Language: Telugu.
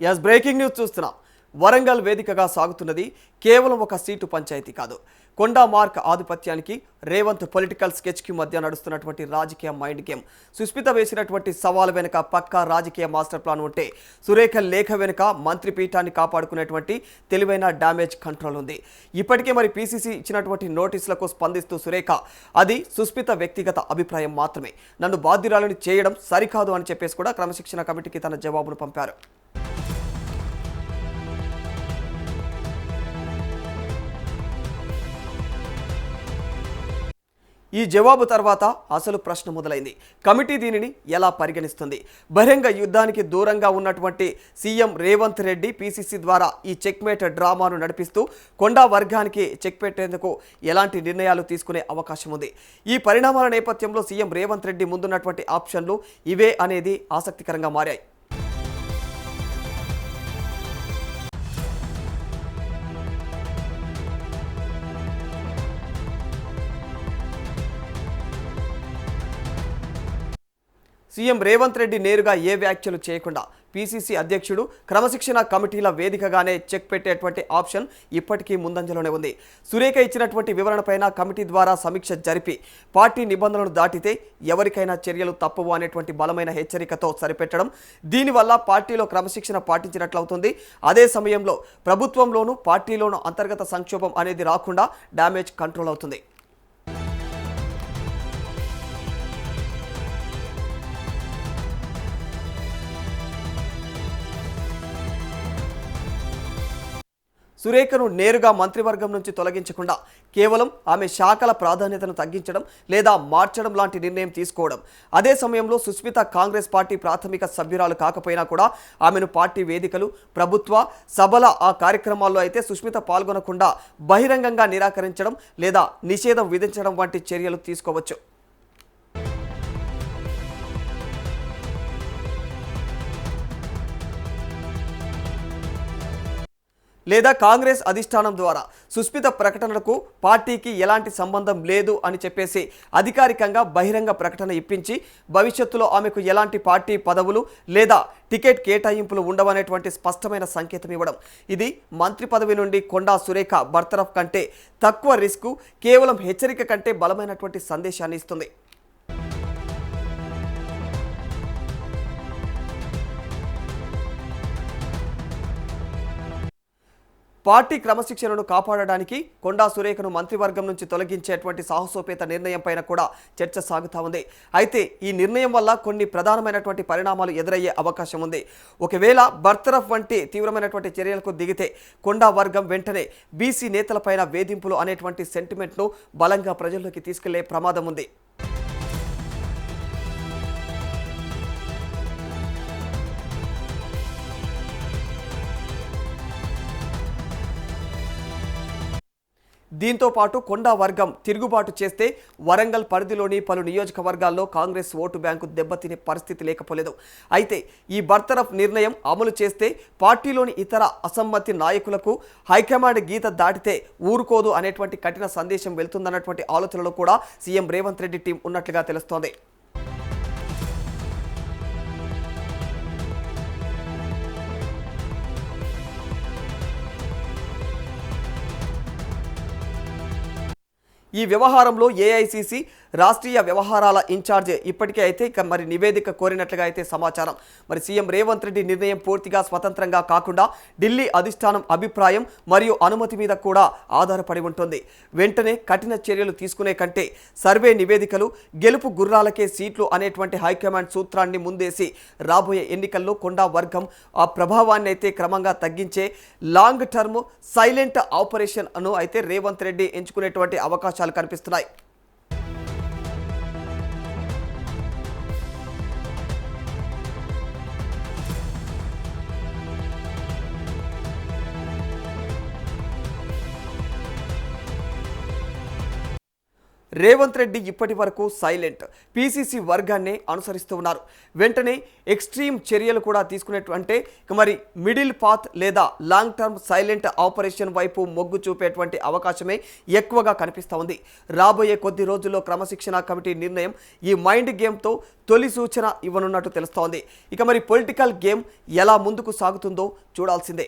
ఎస్ బ్రేకింగ్ న్యూస్ చూస్తున్నాం. వరంగల్ వేదికగా సాగుతున్నది కేవలం ఒక సీటు పంచాయతీ కాదు. కొండా మార్క్ ఆధిపత్యానికి రేవంత్ పొలిటికల్ స్కెచ్కి మధ్య నడుస్తున్నటువంటి రాజకీయ మైండ్ గేమ్. సుస్మిత వేసినటువంటి సవాల్ వెనుక పక్కా రాజకీయ మాస్టర్ ప్లాన్ ఉంటే, సురేఖ లేఖ వెనుక మంత్రి పీఠాన్ని కాపాడుకునేటువంటి తెలివైన డ్యామేజ్ కంట్రోల్ ఉంది. ఇప్పటికే మరి పీసీసీ ఇచ్చినటువంటి నోటీసులకు స్పందిస్తూ సురేఖ, అది సుస్మిత వ్యక్తిగత అభిప్రాయం మాత్రమే, నన్ను బాధ్యురాలను చేయడం సరికాదు అని చెప్పేసి కూడా క్రమశిక్షణ కమిటీకి తన జవాబును పంపారు. ఈ జవాబు తర్వాత అసలు ప్రశ్న మొదలైంది. కమిటీ దీనిని ఎలా పరిగణిస్తుంది? బహిరంగ యుద్ధానికి దూరంగా ఉన్నటువంటి సీఎం రేవంత్ రెడ్డి పీసీసీ ద్వారా ఈ చెక్మేట్ డ్రామాను నడిపిస్తూ కొండా వర్గానికి చెక్ పెట్టేందుకు ఎలాంటి నిర్ణయాలు తీసుకునే అవకాశం ఉంది? ఈ పరిణామాల నేపథ్యంలో సీఎం రేవంత్ రెడ్డి ముందున్నటువంటి ఆప్షన్లు ఇవే అనేది ఆసక్తికరంగా మారాయి. సీఎం రేవంత్ రెడ్డి నేరుగా ఏ వ్యాఖ్యలు చేయకుండా పీసీసీ అధ్యక్షుడు క్రమశిక్షణ కమిటీల వేదికగానే చెక్ పెట్టేటువంటి ఆప్షన్ ఇప్పటికీ ముందంజలోనే ఉంది. సురేఖ ఇచ్చినటువంటి వివరణపైన కమిటీ ద్వారా సమీక్ష జరిపి పార్టీ నిబంధనలు దాటితే ఎవరికైనా చర్యలు తప్పవు అనేటువంటి బలమైన హెచ్చరికతో సరిపెట్టడం, దీనివల్ల పార్టీలో క్రమశిక్షణ పాటించినట్లవుతుంది. అదే సమయంలో ప్రభుత్వంలోనూ పార్టీలోనూ అంతర్గత సంక్షోభం అనేది రాకుండా డ్యామేజ్ కంట్రోల్ అవుతుంది. సురేఖను నేరుగా మంత్రివర్గం నుంచి తొలగించకుండా కేవలం ఆమె శాఖల ప్రాధాన్యతను తగ్గించడం లేదా మార్చడం లాంటి నిర్ణయం తీసుకోవడం. అదే సమయంలో సుస్మిత కాంగ్రెస్ పార్టీ ప్రాథమిక సభ్యురాలు కాకపోయినా కూడా ఆమెను పార్టీ వేదికలు, ప్రభుత్వ సభల ఆ కార్యక్రమాల్లో అయితే సుస్మిత పాల్గొనకుండా బహిరంగంగా నిరాకరించడం లేదా నిషేధం విధించడం వంటి చర్యలు తీసుకోవచ్చు. లేదా కాంగ్రెస్ అధిష్టానం ద్వారా సుస్మిత ప్రకటనలకు పార్టీకి ఎలాంటి సంబంధం లేదు అని చెప్పేసి అధికారికంగా బహిరంగ ప్రకటన ఇప్పించి భవిష్యత్తులో ఆమెకు ఎలాంటి పార్టీ పదవులు లేదా టికెట్ కేటాయింపులు ఉండవనేటువంటి స్పష్టమైన సంకేతం ఇవ్వడం. ఇది మంత్రి పదవి నుండి కొండా సురేఖ బర్తరఫ్ కంటే తక్కువ రిస్క్, కేవలం హెచ్చరిక కంటే బలమైనటువంటి సందేశాన్ని ఇస్తుంది. పార్టీ క్రమశిక్షణను కాపాడడానికి కొండా సురేఖను మంత్రివర్గం నుంచి తొలగించేటువంటి సాహసోపేత నిర్ణయం పైన కూడా చర్చ సాగుతా ఉంది. అయితే ఈ నిర్ణయం వల్ల కొన్ని ప్రధానమైనటువంటి పరిణామాలు ఎదురయ్యే అవకాశం ఉంది. ఒకవేళ బర్తరఫ్ వంటి తీవ్రమైనటువంటి చర్యలకు దిగితే కొండా వర్గం వెంటనే బీసీ నేతలపైన వేధింపులు అనేటువంటి సెంటిమెంట్ను బలంగా ప్రజల్లోకి తీసుకెళ్లే ప్రమాదం ఉంది. దీంతో పాటు కొండా వర్గం తిరుగుబాటు చేస్తే వరంగల్ పరిధిలోని పలు నియోజకవర్గాల్లో కాంగ్రెస్ ఓటు బ్యాంకు దెబ్బతినే పరిస్థితి లేకపోలేదు. అయితే ఈ బర్తరఫ్ నిర్ణయం అమలు చేస్తే పార్టీలోని ఇతర అసమ్మతి నాయకులకు హైకమాండ్ గీత దాటితే ఊరుకోదు అనేటువంటి కఠిన సందేశం వెళ్తుందన్నటువంటి ఆలోచనలో కూడా సీఎం రేవంత్ రెడ్డి టీం ఉన్నట్లుగా తెలుస్తోంది. ఈ వ్యవహారంలో ఏఐసీసీ రాష్ట్రీయ వ్యవహారాల ఇన్ఛార్జ్ ఇప్పటికే అయితే మరి నివేదిక కోరినట్లుగా అయితే సమాచారం. మరి సీఎం రేవంత్ రెడ్డి నిర్ణయం పూర్తిగా స్వతంత్రంగా కాకుండా ఢిల్లీ అధిష్టానం అభిప్రాయం మరియు అనుమతి మీద కూడా ఆధారపడి ఉంటుంది. వెంటనే కఠిన చర్యలు తీసుకునే కంటే సర్వే నివేదికలు, గెలుపు గుర్రాలకే సీట్లు అనేటువంటి హైకమాండ్ సూత్రాన్ని ముందేసి రాబోయే ఎన్నికల్లో కొండా వర్గం ఆ ప్రభావాన్ని అయితే క్రమంగా తగ్గించే లాంగ్ టర్మ్ సైలెంట్ ఆపరేషన్ అను అయితే రేవంత్ రెడ్డి ఎంచుకునేటువంటి అవకాశాలు కనిపిస్తున్నాయి. రేవంత్ రెడ్డి ఇప్పటి వరకు సైలెంట్, పీసీసీ వర్గాన్నే అనుసరిస్తూ ఉన్నారు. వెంటనే ఎక్స్ట్రీమ్ చర్యలు కూడా తీసుకునేటువంటి మరి మిడిల్ పాత్ లేదా లాంగ్ టర్మ్ సైలెంట్ ఆపరేషన్ వైపు మొగ్గు చూపేటువంటి అవకాశమే ఎక్కువగా కనిపిస్తూ ఉంది. రాబోయే కొద్ది రోజుల్లో క్రమశిక్షణ కమిటీ నిర్ణయం ఈ మైండ్ గేమ్తో తొలి సూచన ఇవ్వనున్నట్టు తెలుస్తోంది. ఇక మరి పొలిటికల్ గేమ్ ఎలా ముందుకు సాగుతుందో చూడాల్సిందే.